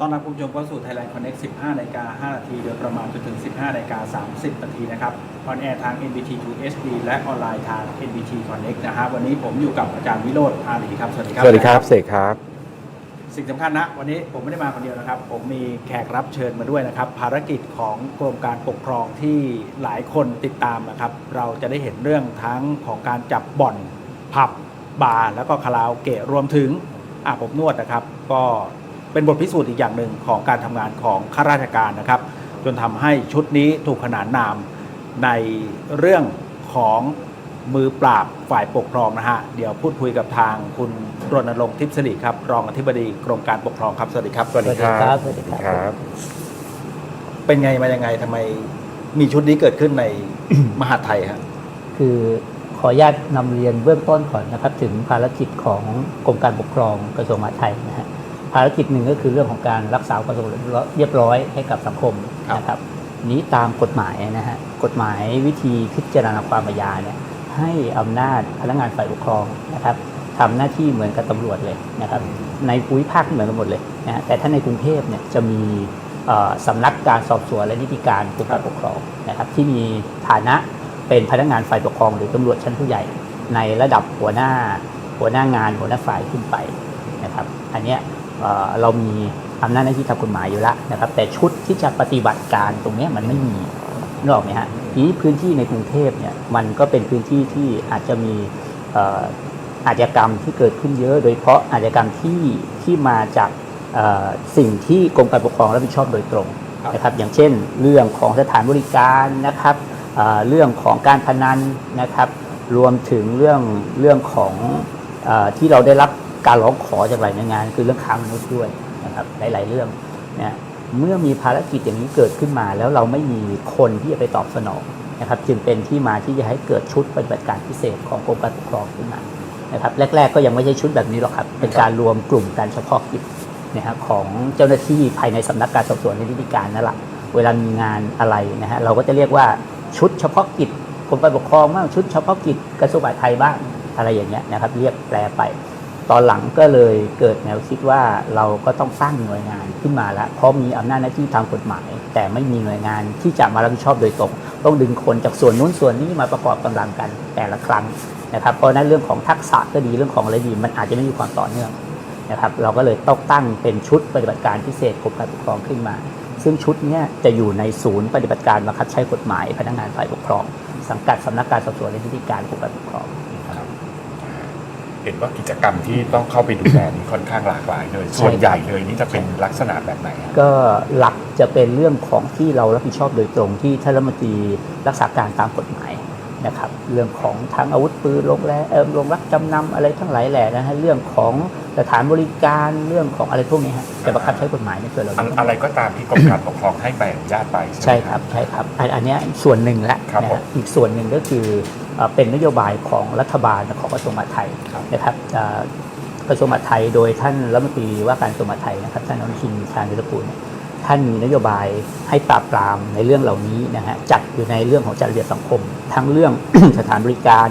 ต้อนรับคุณผู้ชมเข้าสู่ Thailand Connect 15:05 นาทีโดยประมาณจนถึง 15:30 นาทีนะครับออนแอร์ทาง NBT 2 HD และออนไลน์ทาง NBT Connect นะฮะวันนี้ผมอยู่กับอาจารย์วิโรจน์ อารีครับ สวัสดีครับ สวัสดีครับเสกครับสิ่งสำคัญนะวันนี้ผมไม่ได้มาคนเดียวนะครับผมมีแขกรับเชิญมาด้วยนะครับภารกิจของกรมการปกครองที่หลายคนติดตามนะครับเราจะได้เห็นเรื่องทั้งของการจับบ่อนผับบาร์แล้วก็คาราโอเกะรวมถึงอาบอบนวดนะครับก็เป็นบทพิสูจน์อีกอย่างหนึ่งของการทำงานของข้าราชการนะครับจนทำให้ชุดนี้ถูกขนานนามในเรื่องของมือปราบฝ่ายปกครองนะฮะเดี๋ยวพูดคุยกับทางคุณรณรงค์ทิพย์สิริครับรองอธิบดีกรมการปกครองครับสวัสดีครับ สวัสดีครับ สวัสดีครับ เป็นไงมายังไงทำไมมีชุดนี้เกิดขึ้นใน มหาดไทยฮะ คือขออนุญาตนำเรียนเบื้องต้นก่อนนะครับถึงภารกิจของกรมการปกครองกระทรวงมหาดไทยนะฮะภารกิจหนึ่งก็คือเรื่องของการรักษาความสงบเรียบร้อยให้กับสังคมนะครับนี้ตามกฎหมายนะฮะกฎหมายวิธีพิจารณาความอาญาเนี่ยให้อำนาจพนักงานฝ่ายปกครองนะครับทำหน้าที่เหมือนกับตำรวจเลยนะครับในภูมิภาคเหมือนกันหมดเลยนะฮะแต่ถ้าในกรุงเทพเนี่ยจะมีสำนักการสอบสวนและนิติการกรมการปกครองนะครับที่มีฐานะเป็นพนักงานฝ่ายปกครองหรือตำรวจชั้นผู้ใหญ่ในระดับหัวหน้างานหัวหน้าฝ่ายขึ้นไปนะครับอันเนี้ยเรามีอำนาจหน้าที่ทางกฎหมายอยู่แล้วนะครับแต่ชุดที่จะปฏิบัติการตรงนี้มันไม่มีนึกออกไหมฮะทีนี้พื้นที่ในกรุงเทพเนี่ยมันก็เป็นพื้นที่ที่อาจจะมีอาชญากรรมที่เกิดขึ้นเยอะโดยเฉพาะอาชญากรรมที่มาจากสิ่งที่กรมการปกครองรับผิดชอบโดยตรงนะครับอย่างเช่นเรื่องของสถานบริการนะครับเรื่องของการพนันนะครับรวมถึงเรื่องของที่เราได้รับการร้องขอจากหลายหน่วยงานคือเรื่องค้ามนุษย์ด้วยนะครับหลายๆเรื่องนะเมื่อมีภารกิจอย่างนี้เกิดขึ้นมาแล้วเราไม่มีคนที่จะไปตอบสนองนะครับจึงเป็นที่มาที่จะให้เกิดชุดปฏิบัติการพิเศษของกรมการปกครองขึ้นมานะครับแรกๆก็ยังไม่ใช่ชุดแบบนี้หรอกครับเป็นการรวมกลุ่มการเฉพาะกิจนะครับของเจ้าหน้าที่ภายในสำนักการสอบสวนและนิติการนั่นแหละเวลามีงานอะไรนะฮะเราก็จะเรียกว่าชุดเฉพาะกิจกรมการปกครองบ้างชุดเฉพาะกิจกระทรวงมหาดไทยบ้างอะไรอย่างเงี้ยนะครับเรียกแปลไปตอนหลังก็เลยเกิดแนวคิดว่าเราก็ต้องตั้งหน่วยงานขึ้นมาแล้วเพราะมีอำนาจหน้าที่ทางกฎหมายแต่ไม่มีหน่วยงานที่จะมารับผิดชอบโดยตรงต้องดึงคนจากส่วนนู้นส่วนนี้มาประกอบกำลังกันแต่ละครั้งนะครับเพราะนั้นเรื่องของทักษะก็ดีเรื่องของอะไรดีมันอาจจะไม่มีความต่อเนื่องนะครับเราก็เลยต้องตั้งเป็นชุดปฏิบัติการพิเศษกรมการปกครองขึ้นมาซึ่งชุดนี้จะอยู่ในศูนย์ปฏิบัติการบังคับใช้กฎหมายพนักงานฝ่ายปกครองสังกัดสำนักการสอบสวนและนิติการกรมการปกครองเห็นว่ากิจกรรมที่ต้องเข้าไปดูแลนี่ค่อนข้างหลากหลายเลยส่วนใหญ่เลยนี่จะเป็นลักษณะแบบไหนก็หลักจะเป็นเรื่องของที่เรารับผิดชอบโดยตรงที่ท่านรัฐมนตรีรักษาการตามกฎหมายนะครับเรื่องของทั้งอาวุธปืนโรงรับจำนำอะไรทั้งหลายแหล่นะฮะเรื่องของสถานบริการเรื่องของอะไรพวกนี้ฮะจะบังคับใช้กฎหมายในส่วนเราอะไรก็ตามที่กรมการปกครองให้ใบอนุญาตไปใช่ครับใช่ครับอันนี้ส่วนหนึ่งละนะอีกส่วนหนึ่งก็คือเป็นนโยบายของรัฐบาลของกระทรวงมหาดไทยนะครับกระทรวงมหาดไทยโดยท่านรัฐมนตรีว่าการกระทรวงมหาดไทยนะครับท่านอนุทินชาญวีรกูลท่านมีนโยบายให้ปราบปรามในเรื่องเหล่านี้นะฮะจัดอยู่ในเรื่องของจัดระเบียบสังคมทั้งเรื่อง สถานบริการ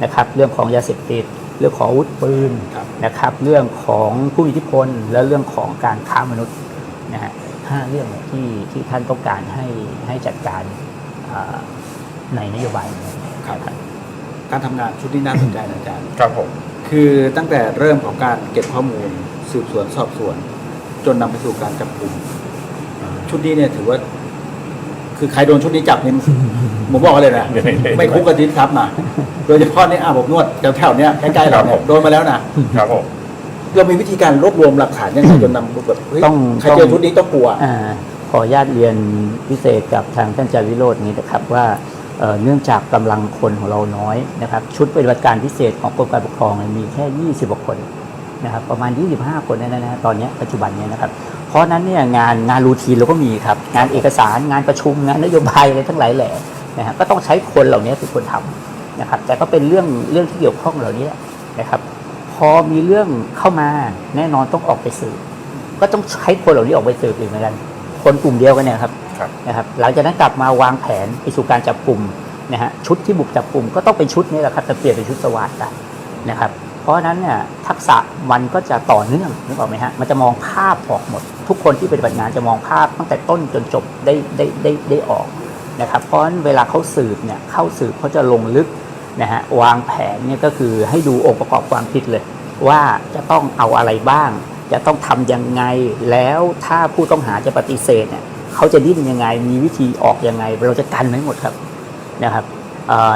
นะครับเรื่องของยาเสพติดเรื่องของอาวุธปืนนะครับเรื่องของผู้มีอิทธิพลและเรื่องของการค้ามนุษย์นะฮะ5เรื่องที่ท่านต้องการให้จัดการในนโยบายนี้ครับการทำงานชุดนี้น่าสนใจนะอาจารย์ครับผมคือตั้งแต่เริ่มของการเก็บข้อมูลสืบสวนสอบสวนจนนำไปสู่การจับกุมชุดนี้เนี่ยถือว่าคือใครโดนชุดนี้จับนี่ผมบอกเลยนะไม่คุกกระดิ่งครับนะโดยเฉพาะในอาบอบนวดแถวๆเนี้ยใกล้ๆเราเนี่ยโดนมาแล้วนะครับผมเรามีวิธีการรวบรวมหลักฐานยังไงจนนำแบบต้องใครเจอชุดนี้ต้องกลัวขออนุญาตเรียนพิเศษกับทางท่านอาจารย์วิโรจน์นี้นะครับว่าเนื่องจากกำลังคนของเราน้อยนะครับชุดปฏิบัติการพิเศษของกรมการปกครองมีแค่20 กว่าคนนะครับประมาณ25 คนนะตอนนี้ปัจจุบันนี้นะครับเพราะนั้นเนี่ยงานรูทีนเราก็มีครับงานเอกสารงานประชุมงานนโยบายอะไรทั้งหลายแหล่นะฮะก็ต้องใช้คนเหล่านี้เป็นคนทำนะครับแต่ก็เป็นเรื่องที่เกี่ยวข้องเหล่านี้นะครับพอมีเรื่องเข้ามาแน่นอนต้องออกไปสืบก็ต้องใช้คนเหล่านี้ออกไปสืบอีกเหมือนกันคนกลุ่มเดียวกันเนี่ยครับนะครับหลังจากนั้นกลับมาวางแผนไปสู่การจับกลุ่มนะฮะชุดที่บุกจับกลุ่มก็ต้องเป็นชุดนี้แหละครับจะเปลี่ยนเป็นชุดสวัสดิ์นะครับ เพราะฉะนั้นเนี่ยทักษะมันก็จะต่อเนื่องนึกออกไหมฮะมันจะมองภาพออกหมด ทุกคนที่ปฏิบัติงานจะมองภาพตั้งแต่ต้นจนจบได้ออกนะครับเพราะฉะนั้นเวลาเขาสืบเนี่ยเข้าสืบเขาจะลงลึกนะฮะวางแผนเนี่ยก็คือให้ดูองค์ประกอบความผิดเลยว่าจะต้องเอาอะไรบ้างจะต้องทำยังไงแล้วถ้าผู้ต้องหาจะปฏิเสธเนี่ยเขาจะดิ้นยังไงมีวิธีออกยังไงเราจะกันไว้หมดครับนะครับ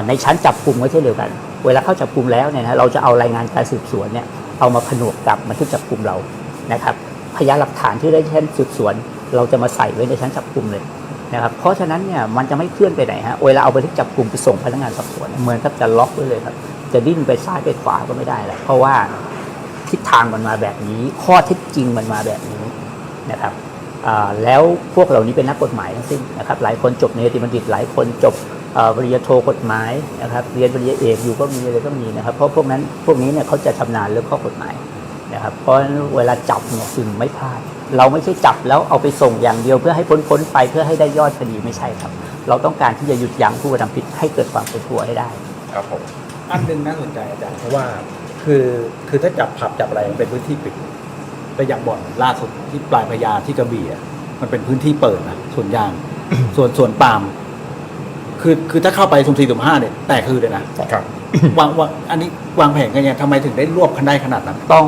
ในชั้นจับกุมก็เช่นเดียวกันเวลาเข้าจับกุมแล้วเนี่ยนะเราจะเอารายงานการสืบสวนเนี่ยเอามาผนวกกับบันทึกจับกุมเรานะครับพยานหลักฐานที่ได้ชั้นสืบสวนเราจะมาใส่ไว้ในชั้นจับกุมเลยนะครับเพราะฉะนั้นเนี่ยมันจะไม่เคลื่อนไปไหนฮะเวลาเอาบันทึกจับกุมไปส่งพนักงานสอบสวนเหมือนกับจะล็อกไว้เลยครับจะดิ้นไปซ้ายไปขวาก็ไม่ได้แหละเพราะว่าทิศทางมันมาแบบนี้ข้อเท็จจริงมันมาแบบนี้นะครับแล้วพวกเหล่านี้เป็นนักกฎหมายทั้งสิ้นนะครับหลายคนจบเนติบัณฑิตหลายคนจบปริญญาโทกฎหมายนะครับเรียนปริญญาเอกอยู่ก็มีอะไรก็มีนะครับเพราะพวกนี้เนี่ยเขาจะชำนาญเรื่องข้อกฎหมายนะครับเพราะเวลาจับเนี่ยจึงไม่พลาดเราไม่ใช่จับแล้วเอาไปส่งอย่างเดียวเพื่อให้พ้นไปเพื่อให้ได้ยอดคดีไม่ใช่ครับเราต้องการที่จะหยุดยั้งผู้กระทำผิดให้เกิดความเป็นตัวให้ได้ ครับผม อันหนึงน่าสนใจอาจารย์เพราะว่าคือถ้าจับผับจับอะไรมันเป็นพื้นที่ปิดแต่อย่างบ่อนล่าสุดที่ปลายพญาที่กระบี่มันเป็นพื้นที่เปิดนะส่วนยาง ส่วนปาล์มคือถ้าเข้าไปสุ่ม4สุ่ม5เนี่ยแตกคือเลยนะครับ วางอันนี้วางแผนกันยังไงทำไมถึงได้รวบกันได้ขนาดนั้น ต้อง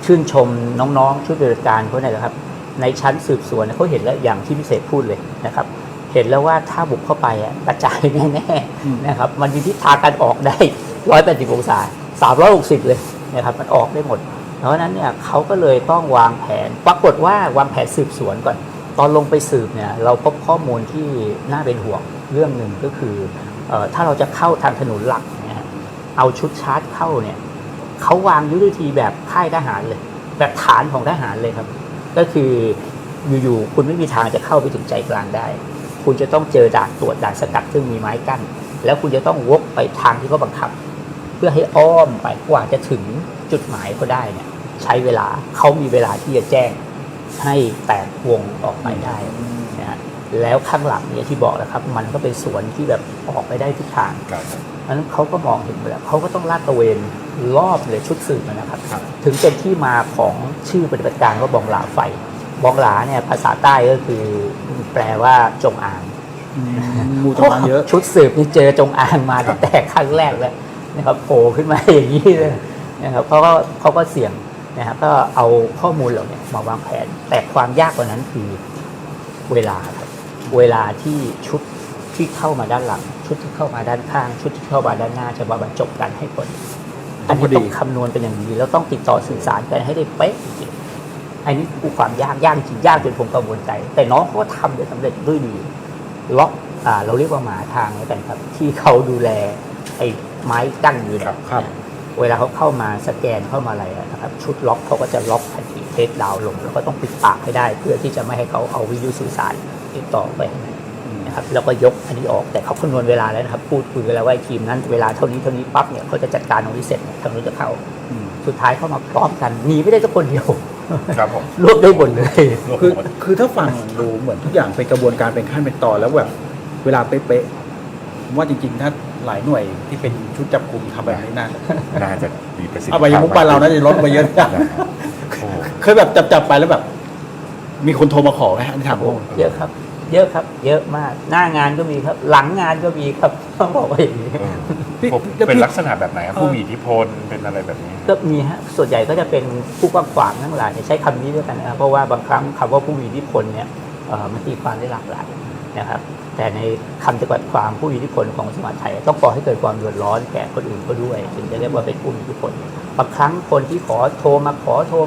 ชื่นชมน้องๆชุดปฏิบัติการเขาเนี่ยนะครับในชั้นสืบสวนเขาเห็นแล้วอย่างที่พิเศษพูดเลยนะครับเห็นแล้วว่าถ้าบุกเข้าไปกระจายแน่ๆนะครับมันมีทิศทางการออกได้180องศา360เลยนะครับมันออกได้หมดเพราะฉะนั้นเนี่ยเขาก็เลยต้องวางแผนปรากฏว่าวางแผนสืบสวนก่อนตอนลงไปสืบเนี่ยเราพบข้อมูลที่น่าเป็นห่วงเรื่องหนึ่งก็คือถ้าเราจะเข้าทางถนนหลักเนี่ยเอาชุดชาร์จเข้าเนี่ยเขาวางยุทธวิธีแบบค่ายทหารเลยแบบฐานของทหารเลยครับก็คืออยู่ๆคุณไม่มีทางจะเข้าไปถึงใจกลางได้คุณจะต้องเจอด่านตรวจด่านสกัดซึ่งมีไม้กั้นแล้วคุณจะต้องวกไปทางที่เขาบังคับเพื่อให้อ้อมไปกว่าจะถึงจุดหมายเขาได้เนี่ยใช้เวลาเขามีเวลาที่จะแจ้งให้แตกวงออกไปได้นะฮะแล้วข้างหลังเนี่ยที่บอกนะครับมันก็เป็นสวนที่แบบออกไปได้ทุกทางเพราะฉะนั้นเขาก็มองเห็นไปแล้วเขาก็ต้องลาดตระเวนรอบเลยชุดสืบนะครับถึงเป็นที่มาของชื่อปฏิบัติการว่าบองหลาไฟบองหลาเนี่ยภาษาใต้ก็คือแปลว่าจงอางงูจงอางเยอะชุดสืบนี่เจอจงอางมาตั้งแต่ครั้งแรกแล้วนะครับโผล่ขึ้นมาอย่างนี้เลยนะครับเขาก็เสี่ยงนะครับก็เอาข้อมูลเหล่านี้มาวางแผนแต่ความยากกว่านั้นคือเวลาครับเวลาที่ชุดที่เข้ามาด้านหลังชุดที่เข้ามาด้านข้างชุดที่เข้ามาด้านหน้าจะมาบรรจบกันให้พอดีอันนี้ต้องคำนวณเป็นอย่างดีแล้วต้องติดต่อสื่อสารกันให้ได้เป๊ะจริงอันนี้คือความยากจริงยากจนผมกังวลใจแต่น้องเขาก็ทำได้สำเร็จด้วยดีล็อกเราเรียกว่าหมาทางแล้วกันครับที่เขาดูแลไอ้ไม้กั้นอยู่นะครับเวลาเขาเข้ามาสแกนเข้ามาอะไรนะครับชุดล็อกเขาก็จะล็อกทันทีเทสดาวลงแล้วก็ต้องปิดปากให้ได้เพื่อที่จะไม่ให้เขาเอาวิทยุสื่อสารติดต่อไปนะครับแล้วก็ยกอันนี้ออกแต่เขาคำนวณเวลาแล้วนะครับพูดคุยกันแล้วว่าทีมนั้นเวลาเท่านี้ปั๊บเนี่ยเขาจะจัดการตรงนี้เสร็จทางนู้นจะเข้าสุดท้ายเข้ามาพร้อมกันหนีไม่ได้สักคนเดียวครับผมรวบได้หมดเลยคือถ้าฟังดูเหมือนทุกอย่างเป็นกระบวนการเป็นขั้นเป็นตอนแล้วแบบเวลาเป๊ะๆผมว่าจริงๆถ้าหลายหน่วยที่เป็นชุดจับกุมทำแบบนี้น่าจะมีประสิทธิภาพเอาไปยังมุกปานเราน่าจะลดไปเยอะเคยแบบจับไปแล้วแบบมีคนโทรมาขอไหมอันนี้ถามผมเยอะครับเยอะมากหน้างานก็มีครับหลังงานก็มีครับต้องบอกว่าอย่างนี้เป็นลักษณะแบบไหนครับผู้มีอิทธิพลเป็นอะไรแบบนี้ก็มีฮะส่วนใหญ่ก็จะเป็นผู้กว้างขวางทั้งหลายใช้คำนี้ด้วยกันนะครับเพราะว่าบางครั้งคำว่าผู้มีอิทธิพลเนี่ยมันตีความได้หลากหลายนะครับแต่ในคำจำกัดความผู้มีอิทธิพลของสมัยไทยต้องก่อให้เกิดความเดือดร้อนแก่คนอื่นก็ด้วยถึงจะเรียกว่าเป็นผู้มีอิทธิพลบางครั้งคนที่ขอโทรม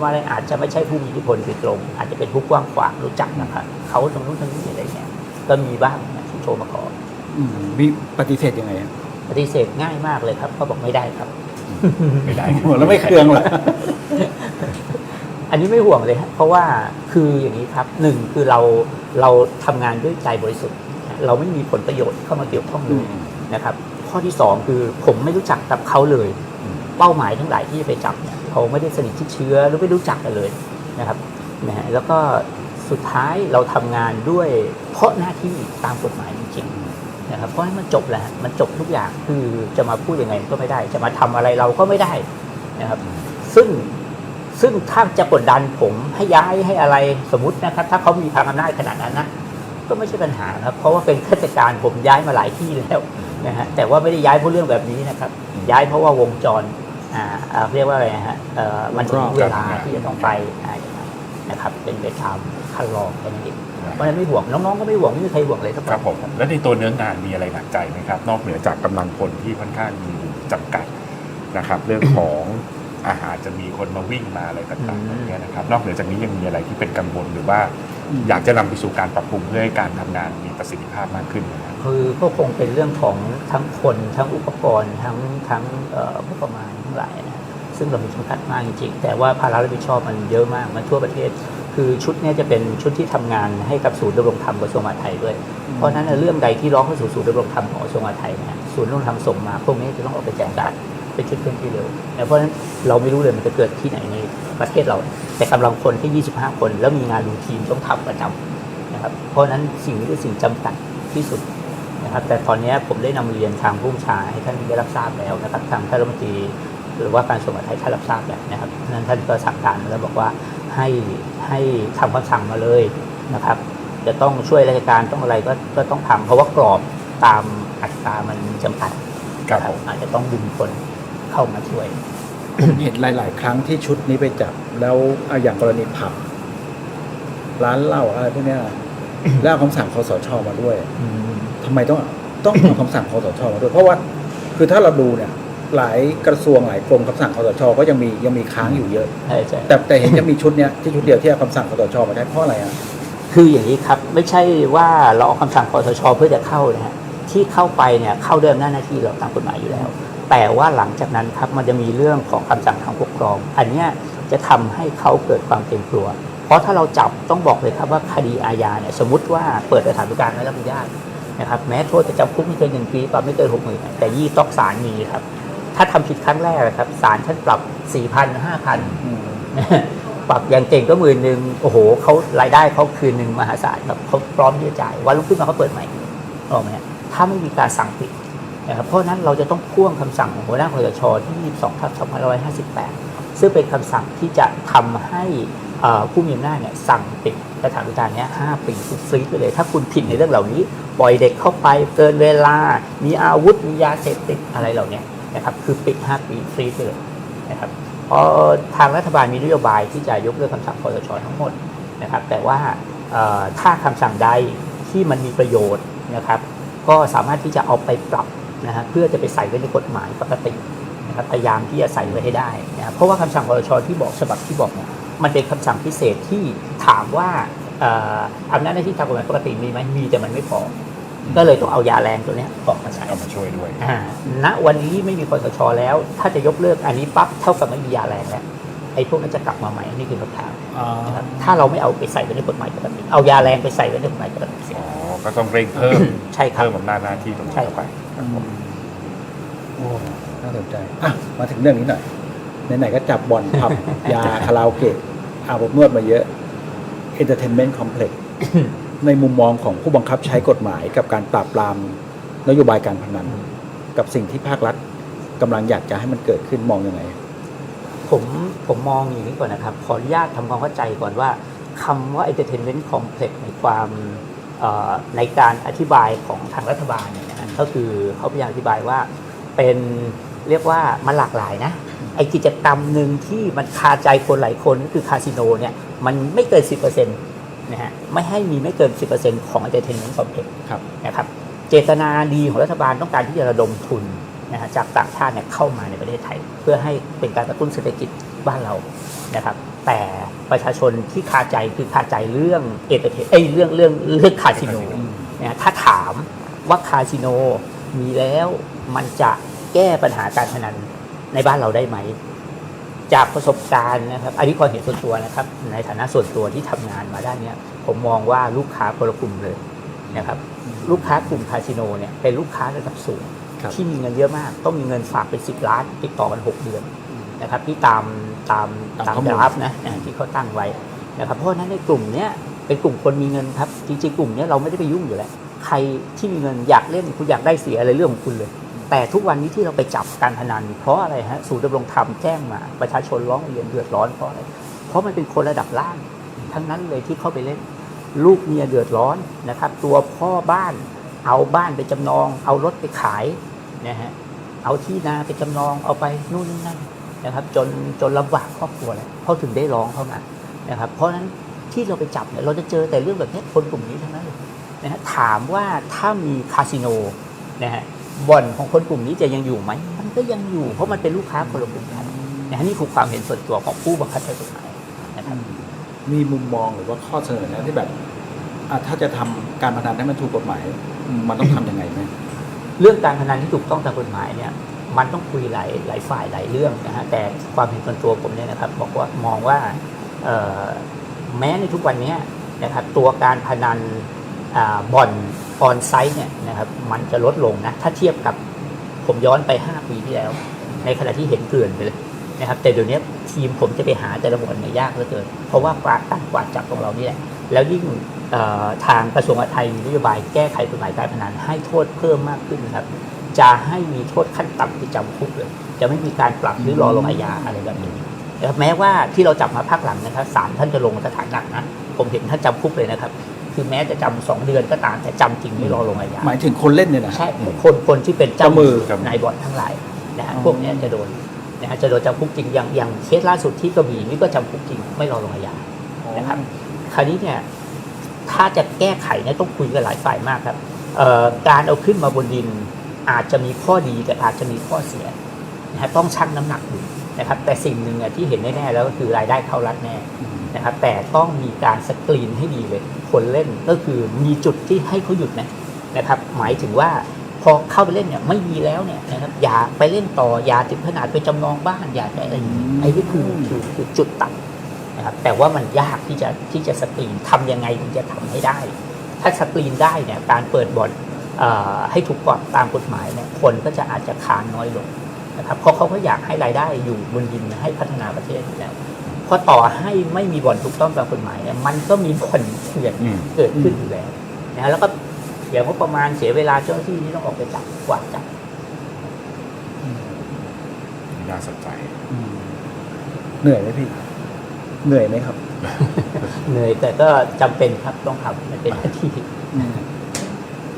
าอะไรอาจจะไม่ใช่ผู้มีอิทธิพลโดยตรงอาจจะเป็นผู้กว้างขวางรู้จักนะครับเขาตรงนู้นตรงนี้อะไรเงี้ยก็มีบ้างนะที่โทรมาขอมีปฏิเสธยังไงปฏิเสธง่ายมากเลยครับเขาบอกไม่ได้ครับไม่ได้แล้วไม่เคืองหรออันนี้ไม่ห่วงเลยครับเพราะว่าคืออย่างนี้ครับหนึ่งคือเราทำงานด้วยใจบริสุทธิ์เราไม่มีผลประโยชน์เข้ามาเกี่ยวข้องเลยนะครับข้อที่สองคือผมไม่รู้จักกับเขาเลยเป้าหมายทั้งหลายที่จะไปจับเนี่ยเขาไม่ได้สนิทชิดเชื้อหรือไม่รู้จักกันเลยนะครับนะแล้วก็สุดท้ายเราทำงานด้วยเพราะหน้าที่ตามกฎหมายจริงๆนะครับเพราะให้มันจบแล้วมันจบทุกอย่างคือจะมาพูดยังไงก็ไม่ได้จะมาทำอะไรเราก็ไม่ได้ นะครับซึ่งถ้าจะกดดันผมให้ย้ายให้อะไรสมมตินะครับถ้าเขามีทางอำนาจขนาดนั้นนะก็ไม่ใช่ปัญหาครับเพราะว่าเป็นข้าราชการผมย้ายมาหลายที่แล้วนะฮะแต่ว่าไม่ได้ย้ายเพราะเรื่องแบบนี้นะครับย้ายเพราะว่าวงจรเรียกว่าอะไรนะฮะมันถึงเวลาที่จะต้องไปนะครับเป็นไปตามขั้นรองแค่นั้นเองเพราะฉะนั้นไม่ห่วงน้องๆก็ไม่ห่วงไม่มีใครห่วงเลยครับ ผมแล้วในตัวเนื้องานมีอะไรหนักใจไหมครับนอกเหนือจากกำลังคนที่ค่อนข้างมีจำกัดนะครับ เรื่องของอาหารจะมีคนมาวิ่งมาอะไรต่างๆอย่างเงี้ยนะครับนอกเหนือจากนี้ยังมีอะไรที่เป็นกังวลหรือว่าอยากจะนำไปสู่การปรับปรุงเพื่อให้การทำงานมีประสิทธิภาพมากขึ้นนะครับ คือก็คงเป็นเรื่องของทั้งคนทั้งอุปกรณ์ทั้งงบประมาณทั้งหลายนะซึ่งเรามีจำกัดมากจริงๆแต่ว่าภาระรับผิดชอบมันเยอะมากมันทั่วประเทศคือชุดนี้จะเป็นชุดที่ทำงานให้กับศูนย์ดำรงธรรมกระทรวงมหาดไทยด้วยเพราะฉะนั้นเรื่องใดที่ร้องเข้าสู่ศูนย์ดำรงธรรมของกระทรวงมหาดไทยเนี่ยศูนย์ดำรงธรรมส่งมาพวกนี้จะต้องออกไปแจกจ่ายเป็นชุดเคลื่อนที่เร็วเพราะฉะนั้นเราไม่รู้เลยมันจะเกิดที่ไหนในประเทศเราแต่กำลังคนที่25คนแล้วมีงานรูทีนต้องทำประจำนะครับเพราะฉะนั้นสิ่งนี้คือสิ่งจำกัดที่สุดนะครับแต่ตอนนี้ผมได้นำเรียนทางผู้บัญชาให้ท่านได้รับทราบแล้วนะครับทางท่านรัฐมนตรีหรือว่าการกระทรวงมหาดไทยท่านรับทราบแล้วนะครับนั้นท่านก็สั่งการมาแล้วบอกว่าให้ทำคำสั่งมาเลยนะครับจะต้องช่วยราชการต้องอะไรก็ต้องทำเพราะว่ากรอบตามอัตรามันจำกัดอาจจะต้องดึงคนเข้ามาช่วยผมเห็นหลาย ๆ ครั้งที่ชุดนี้ไปจับแล้วอย่างกรณีผับร้านเหล้าอะไรพวกเนี้ยแล้วเอาคำสั่งคสช.มาด้วยทำไมต้องเอาคำสั่งคสช.มาด้วยเพราะว่าคือถ้าเราดูเนี่ยหลายกระทรวงหลายกรมคำสั่งคสช.ก็ยังมีค้างอยู่เยอะแต่เห็นจะมีชุดเนี้ยที่ชุดเดียวที่เอาคำสั่งคสช.มาได้เพราะอะไรอ่ะคืออย่างนี้ครับไม่ใช่ว่าเราเอาคำสั่งคสช.เพื่อจะเข้านะฮะที่เข้าไปเนี่ยเข้าเดิมหน้าที่เราตามกฎหมายอยู่แล้วแต่ว่าหลังจากนั้นครับมันจะมีเรื่องของคำสั่งทางปกครองอันนี้จะทำให้เขาเกิดความเกรงกลัวเพราะถ้าเราจับต้องบอกเลยครับว่าคดีอาญาเนี่ยสมมติว่าเปิดสถานบริการไม่รับอนุญาตนะครับแม้โทษจะจำคุกไม่เกิน1 ปีปรับไม่เกิน60,000แต่ยี่ต้องศาลมีครับถ้าทำผิดครั้งแรกครับศาลท่านปรับ 4,000 5,000 ปรับอย่างเก่งก็10,000โอ้โหเขารายได้เขาคืนนึงมหาศาลครับเขาพร้อมที่จะจ่ายวันรุ่งขึ้นมาเขาเปิดใหม่ถูกไหมถ้าไม่มีการสั่งปิดนะครับเพราะนั้นเราจะต้องพ่วงคำสั่งของหัวหน้าคสชที่22/2558ซึ่งเป็นคำสั่งที่จะทำให้ผู้มีอำนาจเนี่ยสั่งปิดสถานบริการนี้5 ปีฟรีไปเลยถ้าคุณผิดในเรื่องเหล่านี้ปล่อยเด็กเข้าไปเกินเวลามีอาวุธมียาเสพติดอะไรเหล่านี้นะครับคือปิด5 ปีฟรีไปเลยนะครับเพราะทางรัฐบาลมีนโยบายที่จะยกเลิกคำสั่งคสชทั้งหมดนะครับแต่ว่าถ้าคำสั่งใดที่มันมีประโยชน์นะครับก็สามารถที่จะเอาไปปรับนะฮะเพื่อจะไปใส่ไว้ในกฎหมายปกตินะครับพยายามที่จะใส่ไว้ให้ได้นะเพราะว่าคำสั่งคสชที่บอกฉบับที่บอกเนี่ยมันเป็นคำสั่งพิเศษที่ถามว่าอำนาจหน้าที่ตามกฎหมายปกติมีไหมมีแต่มันไม่พอก็เลยต้องเอายาแรงตัวนี้ออกมาใช้เอามาช่วยด้วยณวันนี้ไม่มีคสชแล้วถ้าจะยกเลิกอันนี้ปั๊บเท่ากับไม่มียาแรงแล้วไอ้พวกนั้นจะกลับมาใหม่นี่คือคำถามนะครับถ้าเราไม่เอาไปใส่ไว้ในกฎหมายปกติเอายาแรงไปใส่ไว้ในกฎหมายปกติก็ต้องเร่งเพิ่มใช่ครับเพิ่มอำนาจหน้าที่ตรงนี้เข้าไปโอ้น่าสนใจมาถึงเรื่องนี้หน่อยไหนๆก็จับบ่อนผับ ยาคาราโอเกะอาบอบนวดมาเยอะ Entertainment Complex ในมุมมองของผู้บังคับใช้กฎหมายกับการปราบปรามนโยบายการพนันกับสิ่งที่ภาครัฐกำลังอยากจะให้มันเกิดขึ้นมองยังไงผมมองอย่างนี้ก่อนนะครับขออนุญาตทำความเข้าใจก่อนว่าคำว่า Entertainment Complex ในความในการอธิบายของทางรัฐบาลเนี่ยนะก็คือเขาพยายามอธิบายว่าเป็นเรียกว่ามันหลากหลายนะไอกิจกรรมหนึ่งที่มันคาใจคนหลายคนก็คือคาสิโนเนี่ยมันไม่เกิน 10% นะฮะไม่ให้มีไม่เกิน 10% ของ Entertainment Complex นะครับเจตนาดีของรัฐบาลต้องการที่จะระดมทุนนะฮะจากต่างชาติเนี่ยเข้ามาในประเทศไทยเพื่อให้เป็นการกระตุ้นเศรษฐกิจบ้านเรานะครับแต่ประชาชนที่คาใจคือคาใจเรื่องเรื่องคาสิโนนะถ้าถามว่าคาสิโนมีแล้วมันจะแก้ปัญหาการพนันในบ้านเราได้ไหมจากประสบการณ์นะครับอันนี้ความเห็นส่วนตัวนะครับในฐานะส่วนตัวที่ทำงานมาด้านนี้ผมมองว่าลูกค้าคนละกลุ่มเลยนะครับลูกค้ากลุ่มคาสิโนเนี่ยเป็นลูกค้าระดับสูงที่มีเงินเยอะมากต้องมีเงินฝากเป็น10 ล้านติดต่อกัน6 เดือนนะครับที่ตามกราฟนะที่เขาตั้งไว้นะครับเพราะฉะนั้นในกลุ่มนี้เป็นกลุ่มคนมีเงินครับจริงๆกลุ่มนี้เราไม่ได้ไปยุ่งอยู่แล้วใครที่มีเงินอยากเล่นคุณอยากได้เสียอะไรเรื่องของคุณเลย แต่ทุกวันนี้ที่เราไปจับการพนันเพราะอะไรฮะศูนย์ดำรงธรรมแจ้งมาประชาชนร้องเรียนเดือดร้อนเพราะอะไรเพราะมันเป็นคนระดับล่างทั้งนั้นเลยที่เข้าไปเล่นลูกเมียเดือดร้อนนะครับตัวพ่อบ้านเอาบ้านไปจำนองเอารถไปขายนะฮะเอาที่นาไปจำนองเอาไปนู่นนี่นั่นนะครับจนลำบากครอบครัวเลยเขาถึงได้ร้องเข้ามานะครับเพราะฉะนั้นที่เราไปจับเนี่ยเราจะเจอแต่เรื่องแบบนี้คนกลุ่มนี้ทั้งนั้นเลยนะฮะถามว่าถ้ามีคาสิโนนะฮะบ่อนของคนกลุ่มนี้จะยังอยู่ไหมมันก็ยังอยู่เพราะมันเป็นลูกค้าคนละกลุ่มกันนะฮะนี่คือความเห็นส่วนตัวของผู้บังคับใช้กฎหมายนะครับ มีมุมมองหรือว่าข้อเสนอแนะที่แบบถ้าจะทำการพนันให้มันถูกกฎหมายมันต้องทำยังไงไหม เรื่องการพนันที่ถูกต้องตามกฎหมายเนี่ยมันต้องคุยหลายฝ่ายหลายเรื่องนะฮะแต่ความเห็นส่วนตัวผมเนี่ยนะครับบอกว่ามองว่าแม้ในทุกวันนี้นะครับตัวการพนันบ่อนออนไซต์เนี่ยนะครับมันจะลดลงนะถ้าเทียบกับผมย้อนไป5 ปีที่แล้วในขณะที่เห็นเกลื่อนไปเลยนะครับแต่เดี๋ยวนี้ทีมผมจะไปหาแต่ละบ่อนเนี่ยยากเหลือเกินเพราะว่าการกวาดจับของเรานี่แหละแล้วยิ่งทางกระทรวงการคลังมีนโยบายแก้ไขกฎหมายการพนันให้โทษเพิ่มมากขึ้นครับจะให้มีโทษขั้นต่ำที่จำคุกเลยจะไม่มีการปรับหรือรอลงอาญาอะไรแบบนี้นะครับแม้ว่าที่เราจับมาภาคหลังนะครับศาลท่านจะลงสถานหนักนะผมเห็นท่านจำคุกเลยนะครับคือแม้จะจำ2 เดือนก็ตามแต่จำจริงไม่รอลงอาญา หมายถึงคนเล่นเนี่ยนะ ใช่คนที่เป็นเจ้ามือ ครับ นายบ่อนทั้งหลายนะฮะพวกนี้จะโดนนะฮะจะโดนจำคุกจริงอย่างเคสล่าสุดที่กระบี่นี่ก็จำคุกจริงไม่รอลงอาญานะครับคราวนี้เนี่ยถ้าจะแก้ไขเนี่ยต้องคุยกันหลายฝ่ายมากครับการเอาขึ้นมาบนดินอาจจะมีข้อดีแต่อาจจะมีข้อเสียนะฮะต้องชั่งน้ำหนักดูนะครับแต่สิ่งหนึ่งที่เห็นแน่ๆแล้วก็คือรายได้เข้ารัฐแน่นะครับแต่ต้องมีการสกรีนให้ดีเลยคนเล่นก็คือมีจุดที่ให้เขาหยุดนะครับหมายถึงว่าพอเข้าไปเล่นเนี่ยไม่มีแล้วเนี่ยนะครับอย่าไปเล่นต่ออย่าถึงขนาดไปจำนองบ้านอย่าไปอะไรอย่างนี้ไอ้นี่คือจุดตัดนะครับแต่ว่ามันยากที่จะสกรีนทำยังไงถึงจะทำให้ได้ถ้าสกรีนได้เนี่ยการเปิดบ่อนให้ถูกกฎตามกฎหมายเนี่ยคนก็จะอาจจะค้านน้อยลงนะครับเพราะเขาก็อยากให้รายได้อยู่บนดินให้พัฒนาประเทศอยู่แล้วเพราะต่อให้ไม่มีบ่อนถูกต้องตามกฎหมายเนี่ยมันก็มีบ่อนเถื่อนเกิดขึ้นอยู่แล้วนะแล้วก็เสียงบประมาณเสียเวลาเจ้าหน้าที่ที่ต้องออกไปจับกวาดจับ น่าสนใจ เหนื่อยไหมพี่เหนื่อยไหมครับ เหนื่อยแต่ก็จำเป็นครับต้องทำมันเป็นหน้าที่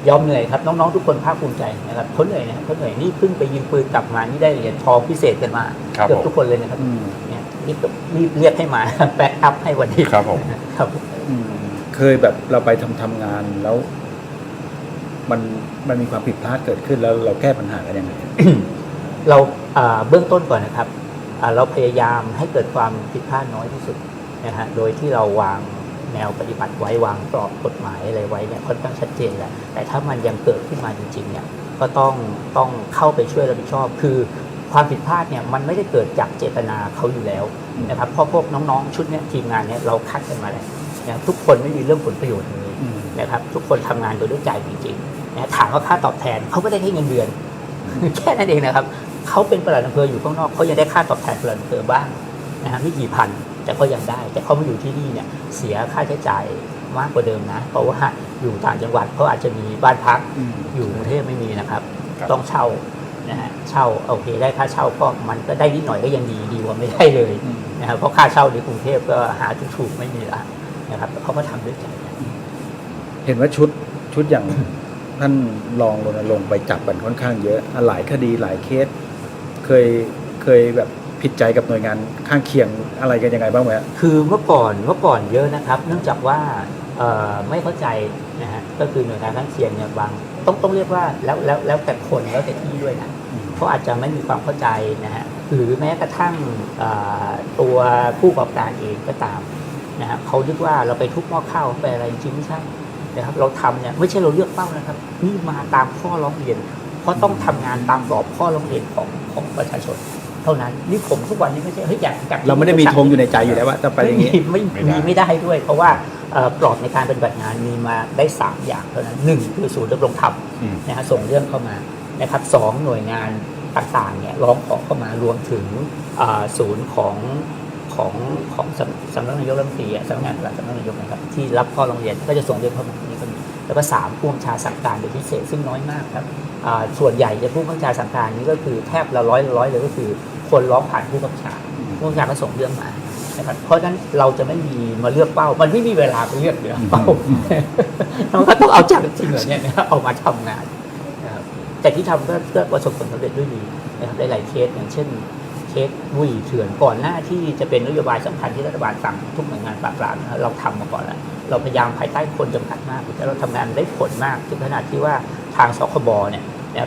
ยอมเหนื่อยครับน้องๆทุกคนภาคภูมิใจนะครับเขาเหนื่อยนะครับเขาเหนื่อยนี่เพิ่งไปยิงปืนกลับมานี่ได้เหรียญทองพิเศษกันมาเกือบทุกคนเลยนะครับเนี่ยรีบเรียกให้มาแบ็กอัพให้วันนี้ ครับผม ครับ เคยแบบเราไปทำงานแล้วมันมีความผิดพลาดเกิดขึ้นแล้วเราแก้ปัญหากันยังไง เราเบื้องต้นก่อนนะครับเราพยายามให้เกิดความผิดพลาดน้อยที่สุดนะฮะโดยที่เราวางแนวปฏิบัติไว้วางกรอบกฎหมายอะไรไว้เนี่ยค่อนข้างชัดเจนแหละแต่ถ้ามันยังเกิดขึ้นมาจริงๆเนี่ยก็ต้องเข้าไปช่วยรับผิดชอบคือความผิดพลาดเนี่ยมันไม่ได้เกิดจากเจตนาเขาอยู่แล้วนะครับเพราะพวกน้องๆชุดเนี้ยทีมงานเนี่ยเราคัดกันมาแล้วนะทุกคนไม่มีเรื่องผลประโยชน์เลยนะครับทุกคนทำงานโดยด้วยใจจริงๆนะถามว่าค่าตอบแทนเขาไม่ได้ให้เงินเดือน แค่นั้นเองนะครับเขาเป็นปลัดอำเภออยู่ข้างนอกเขายังได้ค่าตอบแทนปลัดอำเภอบ้างนะฮะไม่กี่พันแต่ก็ยังได้แต่เขามาอยู่ที่นี่เนี่ยเสียค่าใช้จ่ายมากกว่าเดิมนะเพราะว่าอยู่ต่างจังหวัดเขาอาจจะมีบ้านพักอยู่กรุงเทพไม่มีนะครับต้องเช่านะฮะเช่าโอเคได้ค่าเช่าก็มันก็ได้นิดหน่อยก็ยังดีกว่าไม่ได้เลยนะครับเพราะค่าเช่าในกรุงเทพก็หาถูกๆไม่มีละนะครับเขาก็ทำด้วยใจ เห็นว่าชุดอย่าง ท่านรองรณรงค์ไปจับกันค่อนข้างเยอะหลายคดีหลายเคสเคยแบบผิดใจกับหน่วยงานข้างเคียงอะไรกันยังไงบ้างไหม คือเมื่อก่อนเยอะนะครับเนื่องจากว่าไม่เข้าใจนะฮะก็คือหน่วยงานข้างเคียงเนี่ยบางต้องเรียกว่าแล้วแต่คนแล้วแต่ที่ด้วยนะเขาอาจจะไม่มีความเข้าใจนะฮะหรือแม้กระทั่งตัวผู้ประกอบการเองก็ตามนะฮะเขาคิดว่าเราไปทุบหม้อข้าวไปอะไรจริงไม่ใช่นะครับเราทำเนี่ยไม่ใช่เราเลือกเป้านะครับนี่มาตามข้อร้องเรียนเพราะต้องทำงานตามกรอบข้อร้องเรียนของประชาชนเท่านั้นนี่ผมทุกวันนี้ไม่ใช่เฮ้ยอยากจับเราไม่ได้มีธงอยู่ในใจอยู่แล้วว่าจะไปอย่างนี้ ไม่ได้ด้วยเพราะว่ากรอบในการปฏิบัติงานมีมาได้3อย่างเท่านั้น1คือศูนย์ดำรงธรรมนะฮะส่งเรื่องเข้ามานะครับ2หน่วยงานต่างๆเนี่ยร้องขอเข้ามารวมถึงศูนย์ของสำนักนายกรัฐมนตรีสำนักงานปลัดสำนักนายกนะครับที่รับข้อร้องเรียนก็จะส่งเรื่องเข้ามานี่ก็มี แล้วก็3ผู้บัญชาสั่งการโดยพิเศษซึ่งน้อยมากครับส่วนใหญ่จะผู้บัญชาสั่งการนี้ก็คือแทบละร้อยเลยก็คือคนร้องผ่านผู้บัญชาก็ส่งเรื่องมานะครับเพราะฉะนั้นเราจะไม่มีมาเลือกเป้ามันไม่มีเวลาไปเลือกเป้าเราก็ต้องเอาจากจริงเหล่านี้เอามาทำงานนะครับแต่ที่ทำก็ประสบผลสำเร็จด้วยดีนะครับได้หลายเคสอย่างเช่นเคสบุหรี่เถื่อนก่อนหน้าที่จะเป็นนโยบายสำคัญที่รัฐบาลสั่งทุกหน่วยงานปราบปรามเราทำมาก่อนแล้วเราพยายามภายใต้คนจำกัดมากแต่เราทำงานได้ผลมากถึงขนาดที่ว่าทางสคบเนี่ย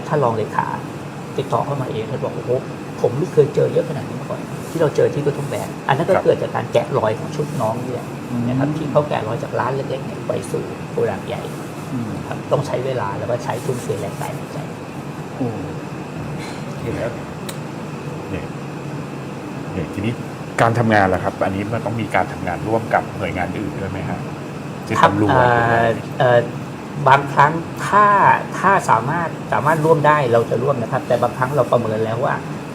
ท่านรองเลขาติดต่อเข้ามาเองท่านบอกโอ้โหผมไม่เคยเจอเยอะขนาดนี้มาก่อนที่เราเจอที่กระทุ่มแบนอันนั้นก็เกิดจากการแกะรอยของชุดน้องนี่แหละนะครับที่เขาแกะรอยจากร้านเล็กๆไปสู่โกดังใหญ่ครับต้องใช้เวลาแล้วก็ใช้ทุ่มเทแรงกายแรงใจเห็นแล้วเนี่ยทีนี้การทำงานล่ะครับอันนี้มันต้องมีการทำงานร่วมกับหน่วยงานอื่นด้วยไหมครับที่ตำรวจบางครั้งถ้าสามารถร่วมได้เราจะร่วมนะครับแต่บางครั้งเราประเมินแล้วว่า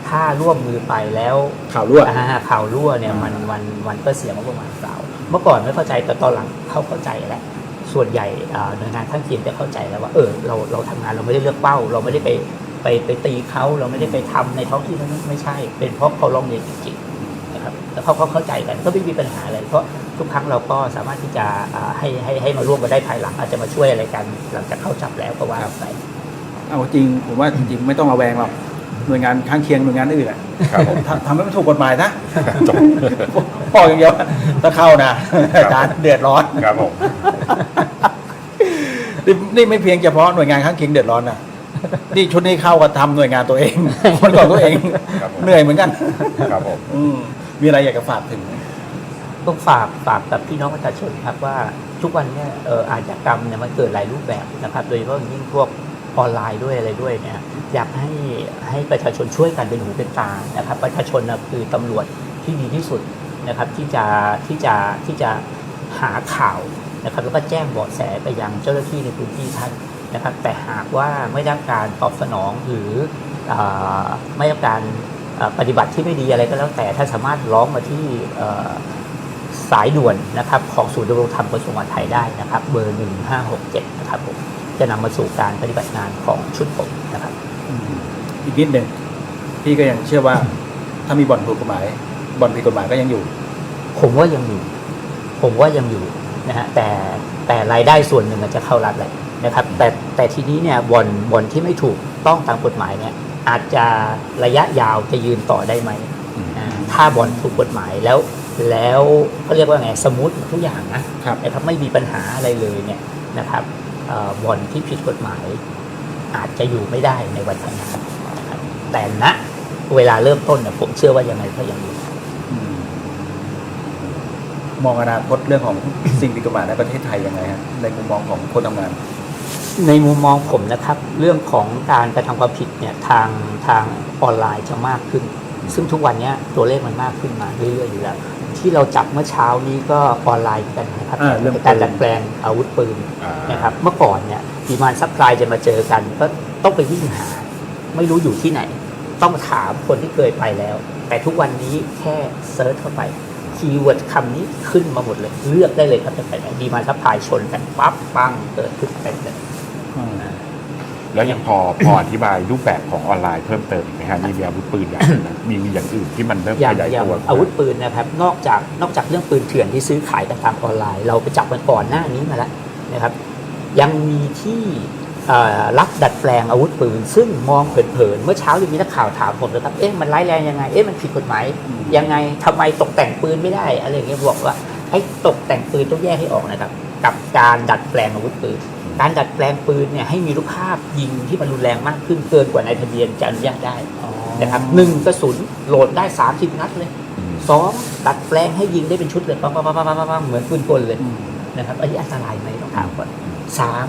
ถ้าร่วมมือไปแล้วข่าวรั่วเนี่ยมันก็เสียงประมาณเปล่าเมื่อก่อนไม่เข้าใจแต่ตอนหลังเข้าใจแล้วส่วนใหญ่หน่วยงานข้างเคียงจะเข้าใจแล้วว่าเราทำงานเราไม่ได้เลือกเป้าเราไม่ได้ไปตีเขาเราไม่ได้ไปทำในท้องที่นั้นไม่ใช่เป็นเพราะเขาลองเรียนจริงๆนะครับแล้วเขาเข้าใจกันก็ไม่มีปัญหาอะไรเพราะทุกครั้งเราก็สามารถที่จะให้มาร่วมกันได้ภายหลังอาจจะมาช่วยอะไรกันหลังจากเข้าจับแล้วก็ว่าไปเอาจริงผมว่าจริงไม่ต้องระแวงหรอกหน่วยงานข้างเคียงหน่วยงานอื่นอ่ะทำให้มันถูกกฎหมายนะพออย่างเดียวถ้าเข้านะการเดือดร้อนครับผมนี่ไม่เพียงเฉพาะหน่วยงานข้างเคียงเดือดร้อนนะนี่ชุดนี้เข้าก็ทำหน่วยงานตัวเองคนของตัวเองเหนื่อยเหมือนกันครับผมมีอะไรอยากจะฝากถึงต้องฝากกับพี่น้องประชาชนครับว่าทุกวันนี้อาชญากรรมเนี่ยมันเกิดหลายรูปแบบนะครับโดยเฉพาะยิ่งพวกออนไลน์ด้วยอะไรด้วยเนี่ยอยากให้ประชาชนช่วยกันเป็นหูเป็นตานะครับประชาชนนะคือตำรวจที่ดีที่สุดนะครับที่จะหาข่าวนะครับแล้วก็แจ้งเบาะแสไปยังเจ้าหน้าที่ในพื้นที่ท่านนะครับแต่หากว่าไม่ได้การตอบสนองหรือไม่ได้การปฏิบัติที่ไม่ดีอะไรก็แล้วแต่ถ้าสามารถร้องมาที่สายด่วนนะครับของศูนย์ดำรงธรรมกระทรวงมหาดไทยได้นะครับเบอร์1567นะครับผมจะนำมาสู่การปฏิบัติงานของชุดผมนะครับอีกนิดหนึ่งพี่ก็ยังเชื่อว่าถ้ามีบ่อนถูกกฎหมายบ่อนผิดกฎหมายก็ยังอยู่ผมว่ายังอยู่นะฮะแต่รายได้ส่วนหนึ่งมันจะเข้ารัฐเลยนะครับแต่ทีนี้เนี่ยบ่อนที่ไม่ถูกต้องตามกฎหมายเนี่ยอาจจะระยะยาวจะยืนต่อได้ไหมถ้าบ่อนถูกกฎหมายแล้วเขาเรียกว่าไงสมูททุกอย่างนะครับไม่มีปัญหาอะไรเลยเนี่ยนะครับบ่อนที่ผิดกฎหมายอาจจะอยู่ไม่ได้ในวันข้างหน้านะครับแต่ณเวลาเริ่มต้นเนี่ยผมเชื่อว่ายังไงก็ยังอยู่มองอนาคตเรื่องของสิ่งผิดกฎหมายในประเทศไทยยังไงครับในมุมมองของคนทำงานในมุมมองผมนะครับเรื่องของการกระทำความผิดเนี่ยทางออนไลน์จะมากขึ้นซึ่งทุกวันนี้ตัวเลขมันมากขึ้นมาเรื่อยๆอยู่แล้วที่เราจับเมื่อเช้านี้ก็ออนไลน์กันนะครับการดัดแปลงอาวุธปืนนะครับเมื่อก่อนเนี่ยดีมานด์ซัพพลายจะมาเจอกันก็ต้องไปวิ่งหาไม่รู้อยู่ที่ไหนต้องถามคนที่เคยไปแล้วแต่ทุกวันนี้แค่เซิร์ชเข้าไปคีย์เวิร์ดคำนี้ขึ้นมาหมดเลยเลือกได้เลยครับจะไปไหนดีมานด์ซัพพลายชนกันปั๊บปังเกิดขึ้นเป็นเลยแล้วยังพออธิบายรูปแบบของออนไลน์เพิ่มเติมอีกไหมฮะมีอาวุธปืนอย่างมีอย่างอื่นที่มันเริ่มขยายตัวอาวุธปืนนะครับนอกจากเรื่องปืนเถื่อนที่ซื้อขายกันตามออนไลน์เราไปจับมันก่อนหน้านี้มาแล้วนะครับยังมีที่รับดัดแปลงอาวุธปืนซึ่งมองเผินๆเมื่อเช้ายังมีนักข่าวถามผมนะครับมันร้ายแรงยังไงมันผิดกฎหมายยังไงทำไมตกแต่งปืนไม่ได้อะไรอย่างเงี้ยบอกว่าให้ตกแต่งปืนต้องแยกให้ออกนะครับกับการดัดแปลงอาวุธปืนการดัดแปลงปืนเนี่ยให้มีรูปภาพยิงที่มันรุนแรงมากขึ้นเกินกว่าในทะเบียนจะอนุญาตได้นะครับ1กระสุนโหลดได้30นัดเลย2ดัดแปลงให้ยิงได้เป็นชุดเลยปังๆๆๆๆเหมือนปืนกลเลยนะครับอันนี้อันตรายไหมต้องถามก่อน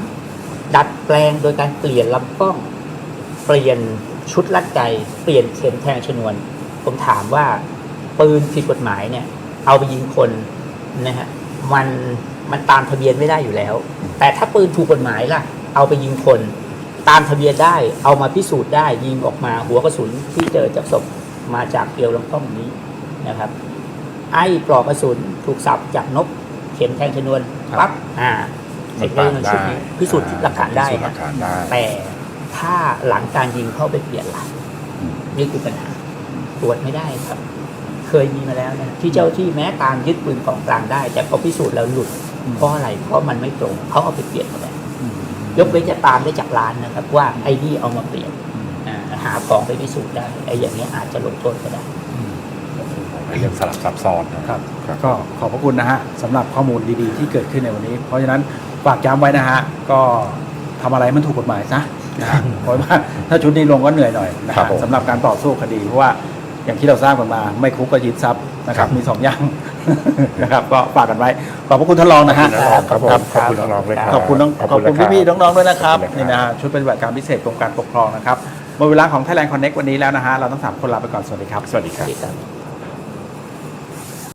3ดัดแปลงโดยการเปลี่ยนลำกล้องเปลี่ยนชุดลัดไกเปลี่ยนเข็มแทงชนวนผมถามว่าปืนผิดกฎหมายเนี่ยเอาไปยิงคนนะฮะมันตามทะเบียนไม่ได้อยู่แล้วแต่ถ้าปืนถูกกฎหมายล่ะเอาไปยิงคนตามทะเบียนได้เอามาพิสูจน์ได้ยิงออกมาหัวกระสุนที่เจอจากศพมาจากเกลียวลำกล้องนี้นะครับไอ้ปลอกกระสุนถูกสับจากนกเข็มแทงชนวนปั๊บ เทคโนโลยีชุดนี้พิสูจน์หลักฐานได้ พิสูจน์หลั นะ กฐานได้ แต่ถ้าหลังการยิงเข้าไปเปลี่ยนล่ะนี่คือปัญหาตรวจไม่ได้ครับ เคยมีมาแล้วนะที่เจ้าที่แม้ตามยึดปืนของกลางได้ แต่พอพิสูจน์แล้วหลุดเพราะอะไรเพราะมันไม่ตรงเขาเอาไปเปลี่ยนหมดแล้วยกเว้นจะตามได้จากร้านนะครับว่าไอ้นี่เอามาเปลี่ยนหาของไปพิสูจน์ได้ไอ้อย่างนี้อาจจะลงโทษก็ได้ เป็นเรื่องสลับซับซ้อนนะครับ ก็ขอบพระคุณนะฮะสำหรับข้อมูลดีๆที่เกิดขึ้นในวันนี้ เพราะฉะนั้นฝากย้ำไว้นะฮะก็ทำอะไรมันถูกกฎหมายซะนะฮะเพราะว่าถ้าชุดนี้ลงก็เหนื่อยหน่อยนะ ครั ฮะ บผม สำหรับการต่อสู้คดี เพราะว่าอย่างที่เราทราบกันมาไม่คุกก็ยึดทรัพย์นะครับมี2อย่าง นะครับก็ฝากกันไว้ขอบพระคุณท่านรองนะฮะ ครับผมขอบคุณน้องๆเลยครับ ขอบคุณพี่ๆน้องๆด้วยนะครับ ขอบคุณครับ นี่นะฮะชุดปฏิบัติการพิเศษกรมการปกครองนะครับหมดเวลาของ Thailand Connect วันนี้แล้วนะฮะเราทั้ง3คนลาไปก่อนสวัสดีครับ สวัสดีครับ ครับ